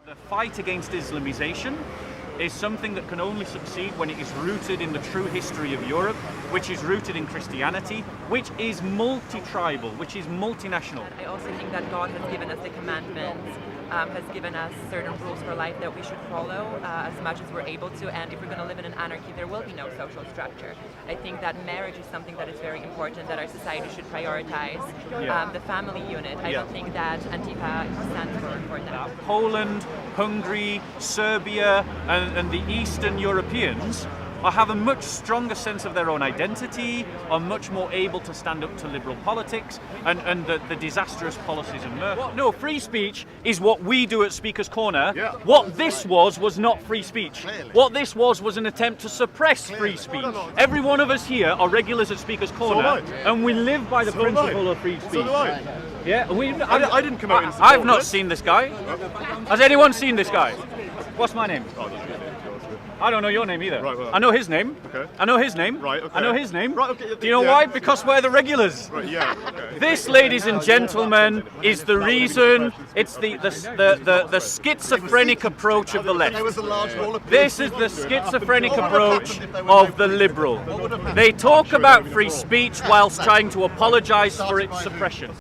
The fight against Islamization is something that can only succeed when it is rooted in the true history of Europe, which is rooted in Christianity, which is multi-tribal, which is multinational. I also think that God has given us the commandments, has given us certain rules for life that we should follow as much as we're able to, and if we're going to live in an anarchy, there will be no social structure. I think that marriage is something that is very important, that our society should prioritize. The family unit, I don't think that Antifa stands for that. Poland, Hungary, Serbia, and the Eastern Europeans have a much stronger sense of their own identity, are much more able to stand up to liberal politics and the disastrous policies of Merkel. No, free speech is what we do at Speaker's Corner. Yeah. What this was not free speech. Clearly. What this was an attempt to suppress free speech. Every one of us here are regulars at Speaker's Corner, and we live by the principle of free speech. So do I. Yeah, I didn't come out in support I've not of it. seen this guy. Has anyone seen this guy? What's my name? I don't know your name either. Right, well. I know his name. Okay. I know his name. Right, okay. I know his name. Right, okay. Do you know why? Because we're the regulars. Right, yeah, okay. This, ladies and gentlemen, is the reason. It's the schizophrenic approach of the left. This is the schizophrenic approach of the liberal. They talk about free speech whilst trying to apologise for its suppression.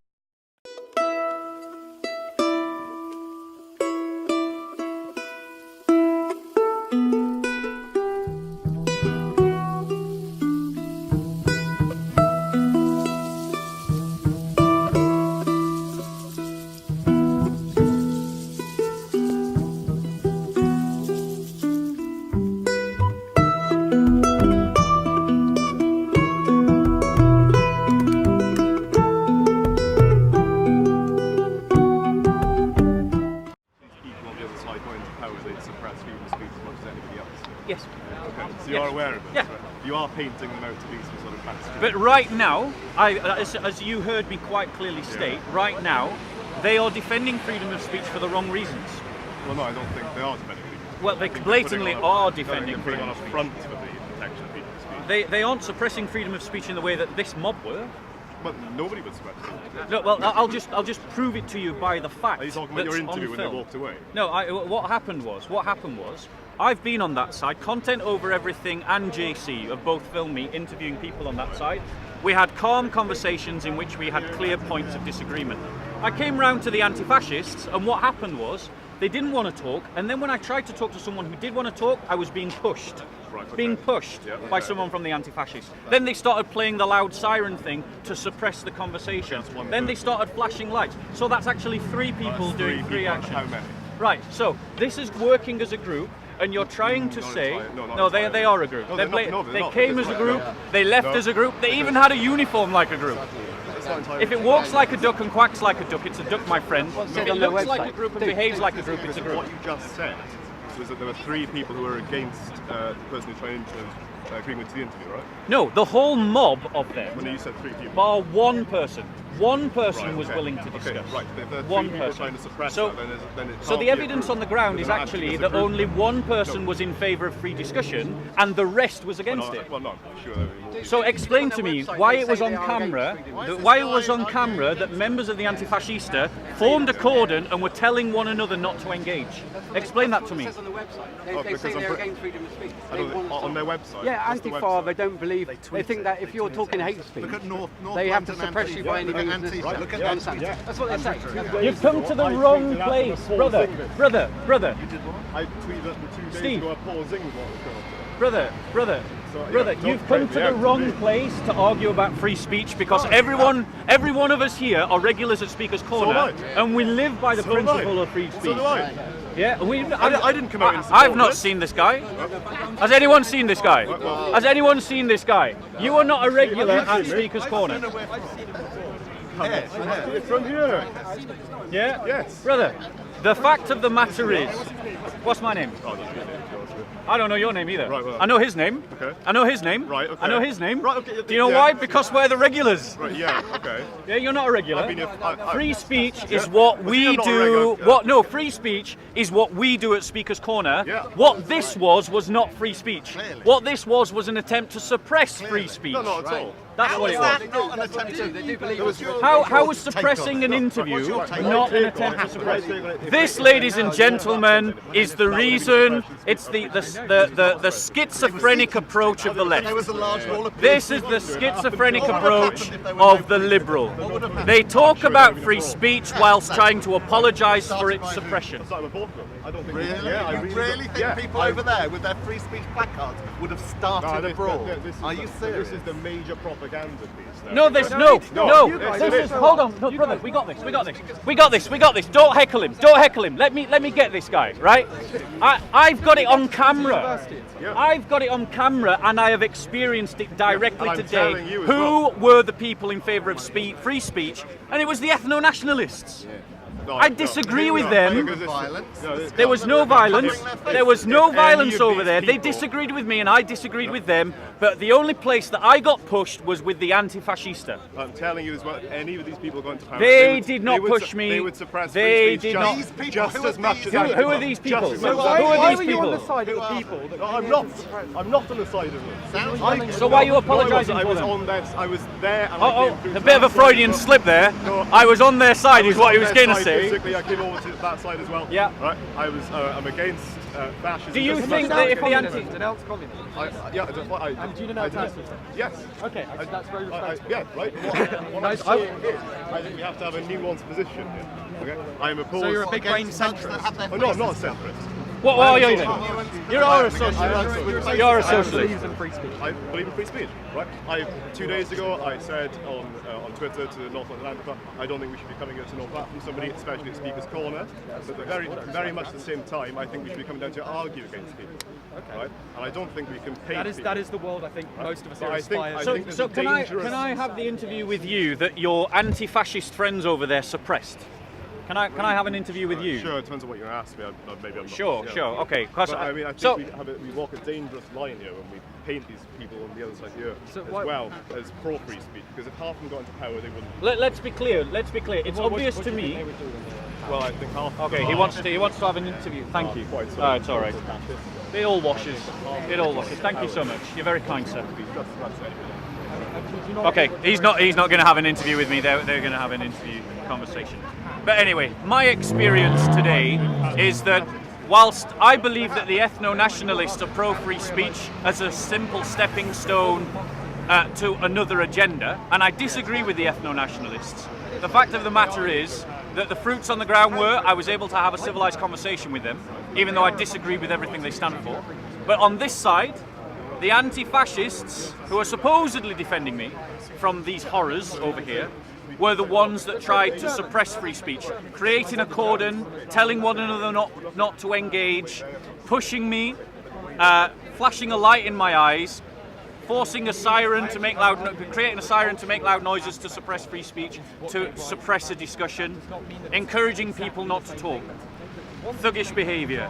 Yes. Okay, so you are aware of this, Yeah. right? You are painting them out to be some sort of fantasy. But right now, as you heard me quite clearly state, right now, they are defending freedom of speech for the wrong reasons. Well, no, I don't think they are defending freedom of speech. Well, they blatantly are defending freedom freedom of of speech. speech. Front for the protection of freedom of speech. They aren't suppressing freedom of speech in the way that this mob were. Well, nobody would suppress it. No, well, I'll just prove it to you by the fact. Are you talking about that's your interview on when they film. walked away? No, what happened was, I've been on that side, Content Over Everything and JC have both filmed me interviewing people on that side. We had calm conversations in which we had clear points of disagreement. I came round to the anti-fascists, and what happened was, they didn't want to talk, and then when I tried to talk to someone who did want to talk, I was being pushed. Right, okay. Being pushed Yeah, by okay. someone from the anti-fascists. Then they started playing the loud siren thing to suppress the conversation. Against one Then they person. started flashing lights. So that's actually three people That's doing three people. actions. How many? Right, so this is working as a group, and you're trying to Not say... entirely. No, not No, entirely. they are a group. No, They they're not. No, they're not. came as a group, they left No. as a group, they even had a uniform like a group. It's not entirely If it true. walks like a duck and quacks like a duck, it's a duck, my friend. If said it on their looks like a website? group and behaves like a group, it's a group. What you just said was that there were three people who were against the person who tried to agreement to the interview, right? No, the whole mob of them, When you said three people. bar one person. One person Right, was okay. willing to discuss. Okay, right. But if there are One three people person. trying to suppress So- that, then it So can't the be a evidence group. on the ground Because is it actually is a that group. only one person No. was in favour of free discussion and the rest was against it. Well, no, I'm sure there will be. So explain to me why it was on camera, that members of the Antifascista formed a cordon and were telling one another not to engage. Explain that to me. It says on the website. Oh, They because say I'm they're pre- against freedom of speech. I They don't want think- on their something. website. Yeah, What's the Antifa, website? they don't believe. They think that if you're talking hate speech, they have to suppress you by any means necessary. Look at You understand? That's what they say. You've come to the wrong place, brother. Brother. I tweeted at the 2 days Steve. ago pausing what was going on. Brother, don't you've come break to the the act, wrong please. place to argue about free speech because every one of us here are regulars at Speaker's Corner, am I. and we live by the So am I. principle of free speech. So do I. Yeah, I didn't come out in support I've of not this. seen this guy. Has anyone seen this guy? well- Has anyone seen this guy? You are not a regular at Speaker's Corner. From here. Yeah? Yes. Brother, the fact of the matter is, what's my name? Oh, that's good. I don't know your name either. Right, well. I know his name. Okay. I know his name. Right, okay. I know his name. Right, okay, Do you know yeah. why? Because we're the regulars. Right, yeah, okay. Yeah, you're not a regular. I've been here- I- Free speech Yeah. is what Well, we you're not a do. regular, yeah. No, free speech is what we do at Speaker's Corner. Yeah. What this was not free speech. Clearly. What this was an attempt to suppress free speech. No, not at all. That's what it was. Not an attempt to. They do believe There was it. How was suppressing an interview not an attempt to suppress? This, ladies and gentlemen, is the reason. It's the schizophrenic approach of the left. There was a large wall of This is the schizophrenic approach of the liberal. They talk about free speech whilst trying to apologise for its suppression. I don't think Really? Yeah, I You really think people over there with their free speech placards would have started a brawl? Are you serious? This is the major propaganda piece. No, there's no. Hold on, no, brother. We got this. Don't heckle him. Let me get this guy, right? I've got it on camera. I've got it on camera, and I have experienced it directly And I'm today. telling you as Who were the people in favour of free speech? And it was the ethno-nationalists. I disagree with them. There was no violence. There was no violence over there. They disagreed with me and I disagreed with them. But the only place that I got pushed was with the Antifascista. I'm telling you as well, any of these people going to power, They did not push me. They would suppress They free speech did not. just as much as Who are these people? Just as Who much as are these Why were you on the people? side of the people? No, I'm not. I'm not on the side of them. So why are you apologising I for was them? on this. I was there. And Oh, a bit of a Freudian slip there. I was on their side, is what he was going to say. Basically, I came over to that side as well. Yeah. Right. I'm against fascism. Do you Just as think much that as- if the anti... Denounce communism. Yeah. And do you denounce fascism? Yes. Okay, that's very respectful. Yeah. Right. What I'm saying is, I think we have to have a nuanced position here. Okay. I am opposed. So you're a big brain centrist. Oh, no, I'm not a centrist. What are you then? You're a socialist. You're a socialist. I believe in free speech, right? 2 days ago I said on Twitter to North London Antifa, I don't think we should be coming out to no platform somebody, especially at Speaker's Corner. But at very much the same time, I think we should be coming down to argue against people. Okay. Right? And I don't think we can pay That is the world I think most of us here aspire I to. think there's So a can I dangerous- have the interview with you that your anti-fascist friends over there suppressed? Can I have an interview with you? Sure, it depends on what you're asking me. Maybe I'm not. Sure, okay. But, I mean, I think So- we walk a dangerous line here when we paint these people on the other side of the earth So as why- well as pro-free speech. Because if half of them got into power, they wouldn't. Let's be clear. It's obvious to me. Well, I think half. Okay, he wants to have an interview. Thank you. Quite so. It's all right. It all washes. Thank you so much. You're very kind, sir. Okay, he's not going to have an interview with me. They're going to have an interview conversation. But anyway, my experience today is that whilst I believe that the ethno-nationalists are pro-free speech as a simple stepping stone to another agenda, and I disagree with the ethno-nationalists, the fact of the matter is that the fruits on the ground were I was able to have a civilised conversation with them, even though I disagree with everything they stand for. But on this side, the anti-fascists, who are supposedly defending me from these horrors over here, were the ones that tried to suppress free speech, creating a cordon, telling one another not to engage, pushing me, flashing a light in my eyes, forcing a siren to make creating a siren to make loud noises to suppress free speech, to suppress a discussion, encouraging people not to talk. Thuggish behaviour.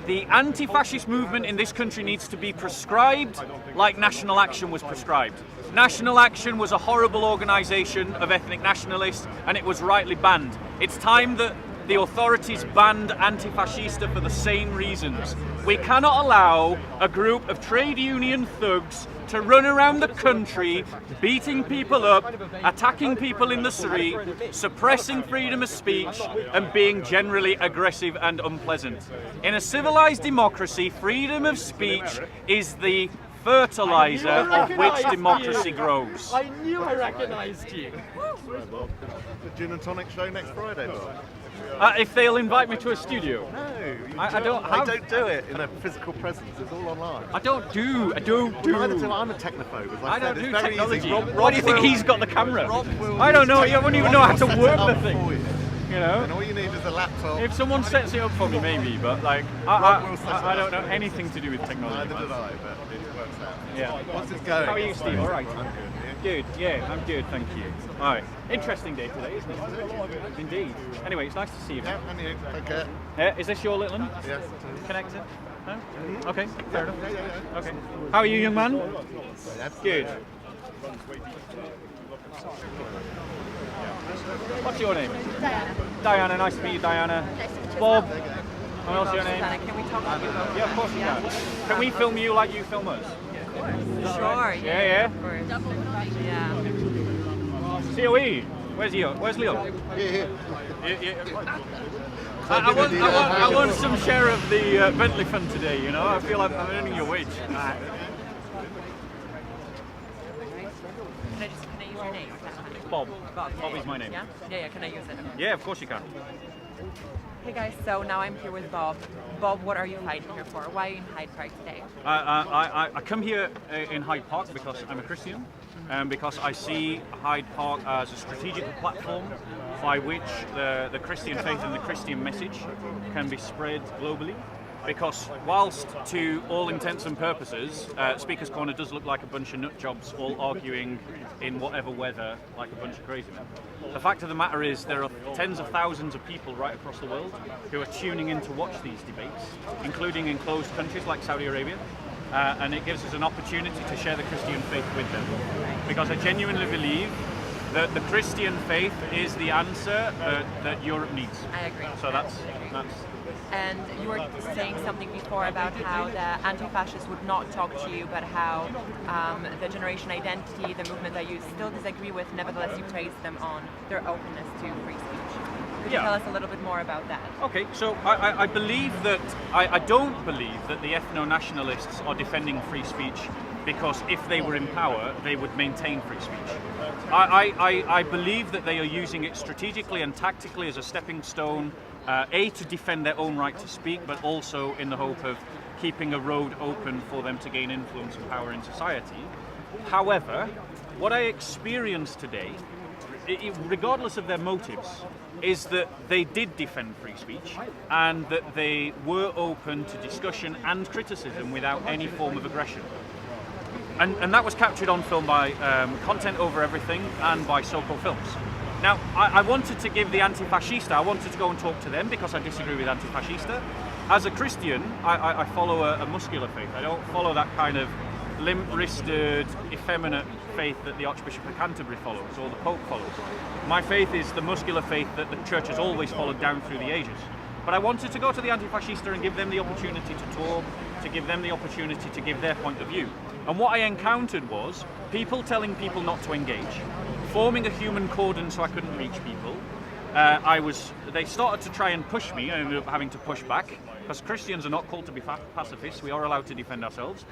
The anti-fascist movement in this country needs to be prescribed like National Action was prescribed. National Action was a horrible organisation of ethnic nationalists and it was rightly banned. It's time that the authorities banned Antifascista for the same reasons. We cannot allow a group of trade union thugs to run around the country, beating people up, attacking people in the street, suppressing freedom of speech, and being generally aggressive and unpleasant. In a civilised democracy, freedom of speech is the fertiliser of which democracy grows. I knew I recognised you. The gin and tonic show next Friday, though. If they'll invite me to a studio. No, I don't do it in a physical presence. It's all online. I don't do. Neither do I. I'm a technophobe. As I don't said. do It's very technology. easy. Rob Why do you think will- he's got the camera? Rob will I don't know. use You wouldn't even know how to Rob will work set the it up thing. for you. You know. And all you need is a laptop. If someone sets it up for me, maybe. But like, Rob will set it I up don't know for you. anything to do with technology. Neither did I, but it works out. Yeah. What's it going? How are you, Steve? All right. I'm good. Good. Yeah, I'm good. Thank you. All right. Interesting day today, isn't it? Indeed. Anyway, it's nice to see you. Yeah, and you. Take care. Is this your little one? Yes, it is. Connected? No? Okay, fair enough. Okay. How are you, young man? Good. What's your name? Diana. Diana, nice to meet you, Diana. Bob. What else is your name? Susanna, can we talk to you both? Yeah, of course we can. Can we film you like you film us? Sure. Yeah. Of course. Yeah. COE. Where's Leo? Here. I want some share of the Bentley fund today. You know, I feel like I'm earning your wage. Can I use your name? Bob. Bob is my name. Yeah. Can I use it? Yeah, of course you can. Hey guys, so now I'm here with Bob. Bob, what are you fighting here for? Why are you in Hyde Park today? I come here in Hyde Park because I'm a Christian, and because I see Hyde Park as a strategic platform by which the Christian faith and the Christian message can be spread globally. Because whilst to all intents and purposes, Speaker's Corner does look like a bunch of nut jobs all arguing in whatever weather like a bunch of crazy men, the fact of the matter is there are tens of thousands of people right across the world who are tuning in to watch these debates, including in closed countries like Saudi Arabia, and it gives us an opportunity to share the Christian faith with them. Because I genuinely believe that the Christian faith is the answer that Europe needs. I agree. So that's. And you were saying something before about how the anti-fascists would not talk to you, but how the generation identity, the movement that you still disagree with, nevertheless you praise them on their openness to free speech. Could you tell us a little bit more about that? Okay, so I believe that, I don't believe that the ethno-nationalists are defending free speech because if they were in power, they would maintain free speech. I believe that they are using it strategically and tactically as a stepping stone, to defend their own right to speak, but also in the hope of keeping a road open for them to gain influence and power in society. However, what I experienced today, regardless of their motives, is that they did defend free speech and that they were open to discussion and criticism without any form of aggression. And that was captured on film by Content Over Everything and by Soco Films. Now, I wanted to give the Antifascista, I wanted to go and talk to them because I disagree with Antifascista. As a Christian, I follow a muscular faith. I don't follow that kind of limp-wristed, effeminate faith that the Archbishop of Canterbury follows or the Pope follows. My faith is the muscular faith that the Church has always followed down through the ages. But I wanted to go to the Antifascista and give them the opportunity to talk, to give them the opportunity to give their point of view. And what I encountered was people telling people not to engage, forming a human cordon so I couldn't reach people. They started to try and push me. I ended up having to push back because Christians are not called to be pacifists. We are allowed to defend ourselves.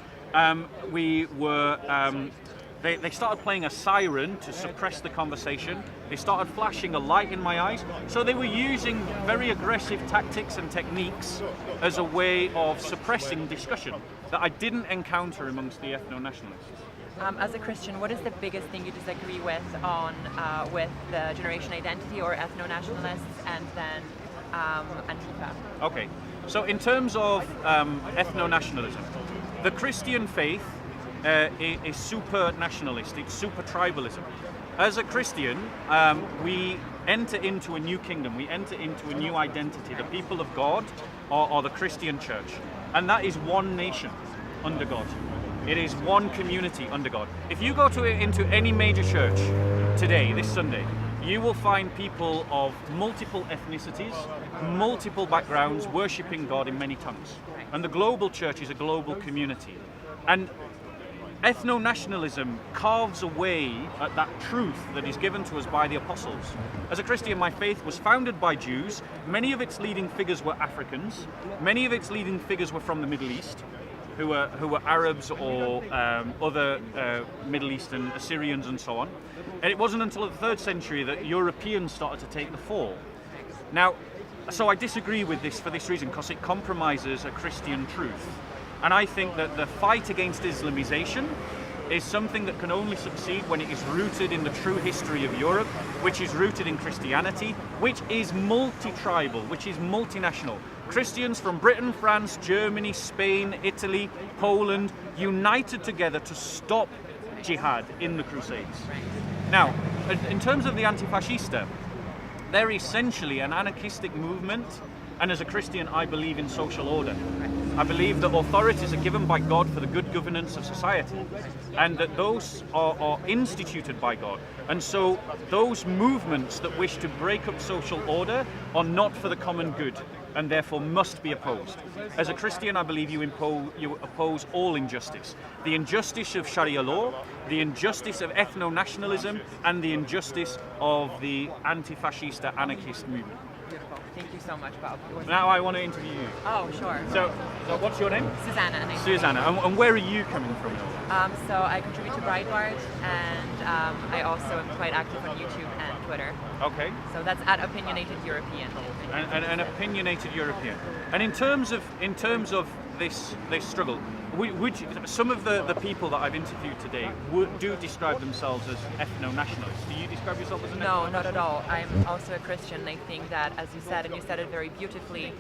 They started playing a siren to suppress the conversation. They started flashing a light in my eyes. So they were using very aggressive tactics and techniques as a way of suppressing discussion that I didn't encounter amongst the ethno-nationalists. As a Christian, what is the biggest thing you disagree with on with the generation identity or ethno-nationalists and then Antifa? Okay, so in terms of ethno-nationalism, the Christian faith is super nationalist, it's super tribalism. As a Christian, we enter into a new kingdom, we enter into a new identity. The people of God are the Christian church, and that is one nation under God. It is one community under God. If you go into any major church today, this Sunday, you will find people of multiple ethnicities, multiple backgrounds, worshipping God in many tongues. And the global church is a global community. And ethno-nationalism carves away at that truth that is given to us by the apostles. As a Christian, my faith was founded by Jews. Many of its leading figures were Africans. Many of its leading figures were from the Middle East, who were Arabs or other Middle Eastern Assyrians and so on. And it wasn't until the 3rd century that Europeans started to take the fall. Now, so I disagree with this for this reason, because it compromises a Christian truth. And I think that the fight against Islamization is something that can only succeed when it is rooted in the true history of Europe, which is rooted in Christianity, which is multi-tribal, which is multinational. Christians from Britain, France, Germany, Spain, Italy, Poland, united together to stop jihad in the Crusades. Now, in terms of the Antifascista, they're essentially an anarchistic movement And as a Christian, I believe in social order. I believe that authorities are given by God for the good governance of society, and that those are instituted by God. And so those movements that wish to break up social order are not for the common good, and therefore must be opposed. As a Christian, I believe you oppose all injustice. The injustice of Sharia law, the injustice of ethno-nationalism, and the injustice of the anti-fascista anarchist movement. Beautiful. Thank you so much, Bob. Now I want to interview you. Oh, sure. So what's your name? Susanna. Susanna. And where are you coming from? So I contribute to Breitbart, and I also am quite active on YouTube and Twitter. Okay. So that's at Opinionated European. An opinionated European. And in terms of this struggle, would you, some of the people that I've interviewed today do describe themselves as ethno-nationalists. Do you describe yourself as an No, not at all. I'm also a Christian, and I think that, as you said, and you said it very beautifully,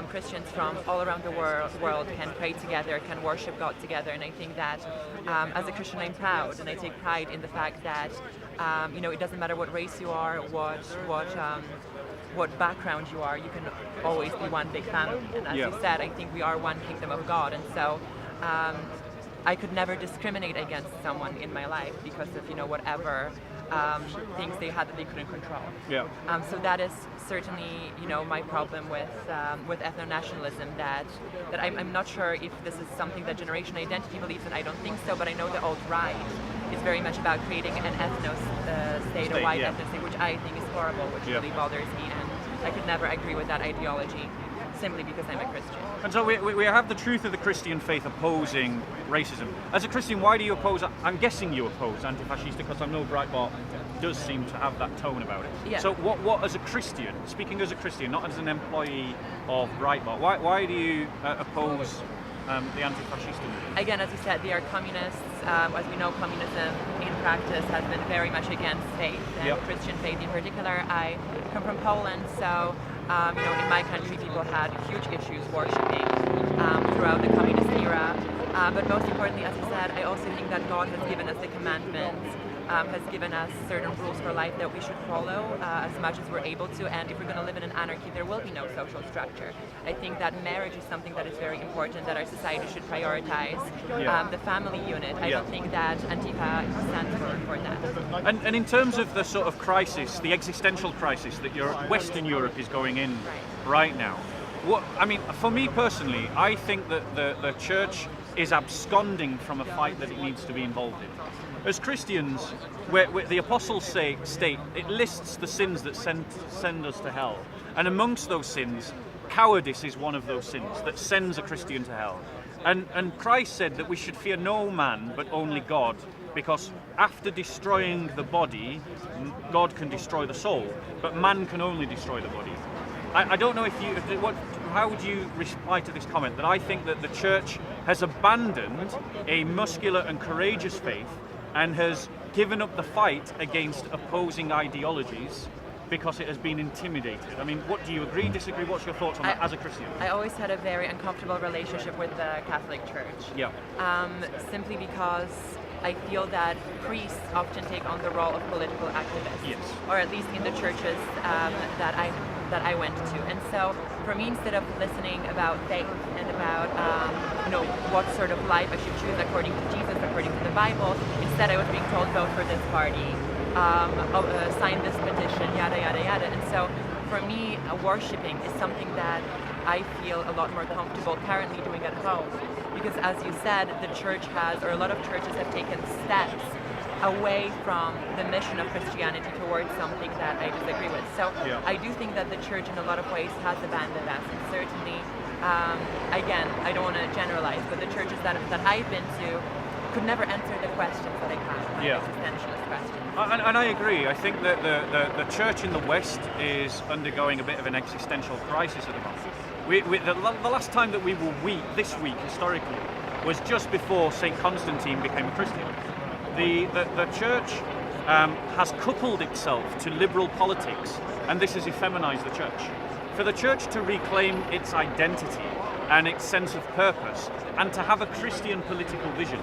Christians from all around the world can pray together, can worship God together, and I think that as a Christian I'm proud, and I take pride in the fact that it doesn't matter what race you are, what background you are, you can always be one big family. And as you said, I think we are one kingdom of God, and so I could never discriminate against someone in my life because of whatever things they had that they couldn't control. So that is certainly my problem with ethno-nationalism. That I'm not sure if this is something that Generation Identity believes, and I don't think so. But I know the alt-right is very much about creating an ethno-state, a white ethno-state, which I think is horrible, which really bothers me, and I could never agree with that ideology simply because I'm a Christian. And so we have the truth of the Christian faith opposing racism. As a Christian, why do you oppose, I'm guessing you oppose anti-fascista, because I know Breitbart does seem to have that tone about it. Yeah. So what as a Christian, speaking as a Christian, not as an employee of Breitbart, why do you oppose the anti-fascista movement? Again, as you said, they are communists. As we know, communism in practice has been very much against faith, and Christian faith in particular. I come from Poland, so in my country people had huge issues worshipping throughout the communist era. But most importantly, as you said, I also think that God has given us the commandments, has given us certain rules for life that we should follow as much as we're able to, and if we're going to live in an anarchy, there will be no social structure. I think that marriage is something that is very important, that our society should prioritize. The family unit, I don't think that Antifa stands for that. And in terms of the sort of crisis, the existential crisis that Western Europe is going in right now, for me personally, I think that the church is absconding from a fight that it needs to be involved in. As Christians, where the apostles state, it lists the sins that send us to hell. And amongst those sins, cowardice is one of those sins that sends a Christian to hell. And Christ said that we should fear no man but only God, because after destroying the body, God can destroy the soul, but man can only destroy the body. I don't know how would you reply to this comment, that I think that the church has abandoned a muscular and courageous faith and has given up the fight against opposing ideologies because it has been intimidated. I mean, what do you agree, disagree? What's your thoughts on that as a Christian? I always had a very uncomfortable relationship with the Catholic Church. Simply because I feel that priests often take on the role of political activists, or at least in the churches that I went to. And so, for me, instead of listening about faith and about what sort of life I should choose according to Jesus, according to the Bible, instead I was being told, vote for this party, sign this petition, yada yada yada. And so, for me, worshiping is something that I feel a lot more comfortable currently doing at home. Because as you said, the church has, or a lot of churches have taken steps away from the mission of Christianity towards something that I disagree with. So I do think that the church in a lot of ways has abandoned us, and certainly, again, I don't want to generalize, but the churches that I've been to could never answer the questions that I have, existentialist questions. And I agree. I think that the church in the West is undergoing a bit of an existential crisis at the moment. The last time that we were weak, this week historically, was just before St. Constantine became a Christian. The church has coupled itself to liberal politics, and this has effeminized the church. For the church to reclaim its identity and its sense of purpose, and to have a Christian political vision,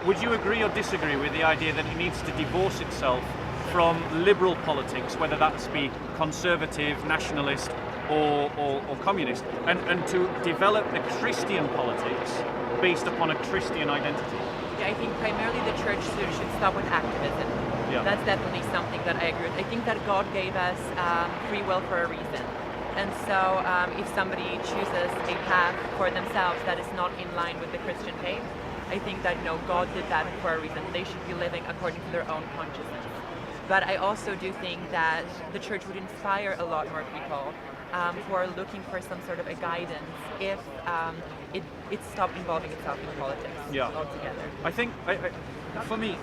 would you agree or disagree with the idea that it needs to divorce itself from liberal politics, whether that's be conservative, nationalist, or communist, and to develop a Christian politics based upon a Christian identity? Yeah, I think primarily the church should stop with activism. Yeah. That's definitely something that I agree with. I think that God gave us free will for a reason. And so if somebody chooses a path for themselves that is not in line with the Christian faith, I think that God did that for a reason. They should be living according to their own consciousness. But I also do think that the church would inspire a lot more people who are looking for some sort of a guidance if it stopped involving itself in politics altogether. I think, for me,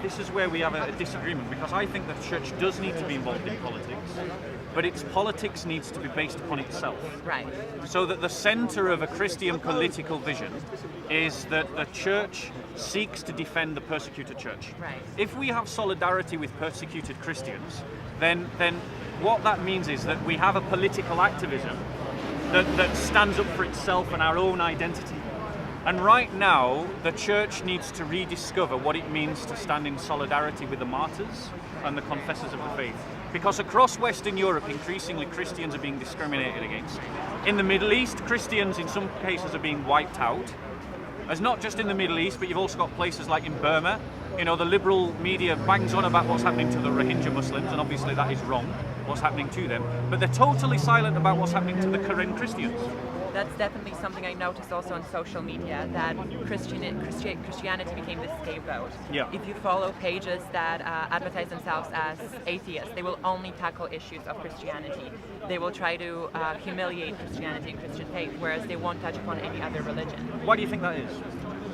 this is where we have a disagreement, because I think the church does need to be involved in politics, but its politics needs to be based upon itself. Right. So that the center of a Christian political vision is that the church seeks to defend the persecuted church. Right. If we have solidarity with persecuted Christians, then what that means is that we have a political activism that stands up for itself and our own identity. And right now, the church needs to rediscover what it means to stand in solidarity with the martyrs and the confessors of the faith. Because across Western Europe, increasingly Christians are being discriminated against. In the Middle East, Christians in some cases are being wiped out. It's not just in the Middle East, but you've also got places like in Burma. You know, the liberal media bangs on about what's happening to the Rohingya Muslims, and obviously that is wrong, what's happening to them. But they're totally silent about what's happening to the Karen Christians. That's definitely something I noticed also on social media, that Christianity became the scapegoat. Yeah. If you follow pages that advertise themselves as atheists, they will only tackle issues of Christianity. They will try to humiliate Christianity and Christian faith, whereas they won't touch upon any other religion. Why do you think that is?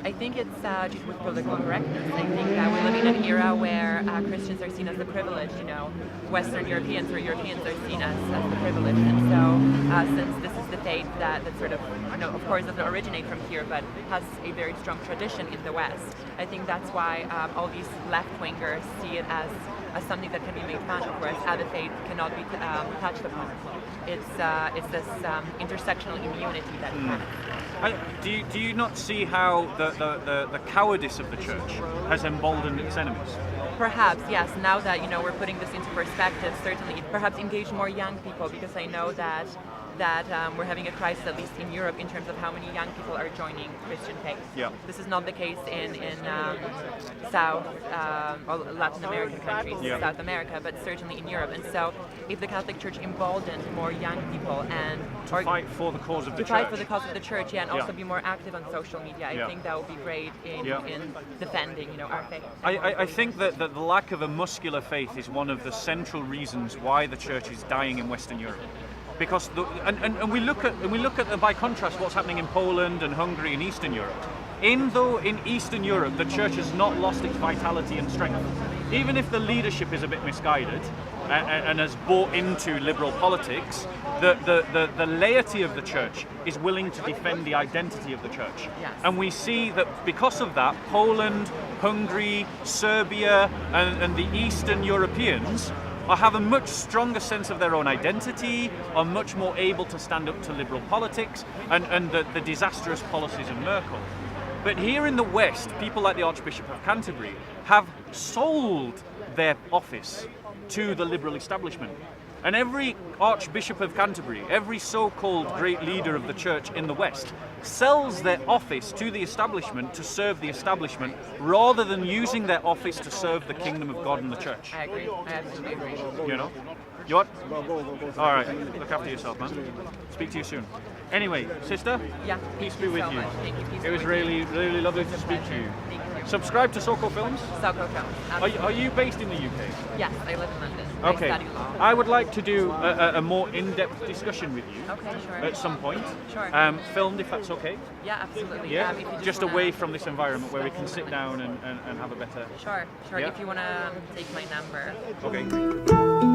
I think it's just with political correctness. I think that we live in an era where Christians are seen as the privileged, you know. Western Europeans or Europeans are seen as the privileged. And so since this is the faith that sort of, you know, of course doesn't originate from here, but has a very strong tradition in the West, I think that's why all these left-wingers see it as something that can be made fun of, whereas other faith cannot be touched upon. It's this intersectional immunity that we have. Do you not see how the cowardice of the church has emboldened its enemies? Perhaps, yes. Now that, you know, we're putting this into perspective, certainly perhaps engage more young people, because I know that we're having a crisis, at least in Europe, in terms of how many young people are joining Christian faith. Yeah. This is not the case in South or Latin American countries, South America, but certainly in Europe. And so, if the Catholic Church emboldened more young people and to fight for the cause of the church, fight for the cause of the church, and also be more active on social media, I think that would be great in defending, you know, our faith. I think that the lack of a muscular faith is one of the central reasons why the church is dying in Western Europe. Because and we look at by contrast what's happening in Poland and Hungary and Eastern Europe. In Eastern Europe the church has not lost its vitality and strength. Even if the leadership is a bit misguided and has bought into liberal politics, the laity of the church is willing to defend the identity of the church. Yes. And we see that because of that, Poland, Hungary, Serbia and the Eastern Europeans have a much stronger sense of their own identity, are much more able to stand up to liberal politics and the disastrous policies of Merkel. But here in the West, people like the Archbishop of Canterbury have sold their office to the liberal establishment. And every Archbishop of Canterbury, every so-called great leader of the church in the West, sells their office to the establishment to serve the establishment rather than using their office to serve the kingdom of God and the church. I agree. I absolutely agree. You know? You what? All right. Look after yourself, man. Speak to you soon. Anyway, sister, yeah, peace be with you. Thank you. Peace it was really, really lovely to speak to you. Thank you. Subscribe to Soco Films. Soco Films. Are you based in the UK? Yes, I live in London. Okay. I study law. I would like to do a more in-depth discussion with you. Okay, sure. At some point. Sure. Filmed, if that's okay. Yeah, absolutely. Yeah. If you just wanna... away from this environment where we can sit down and have a better. Sure. Yeah? If you want to take my number. Okay.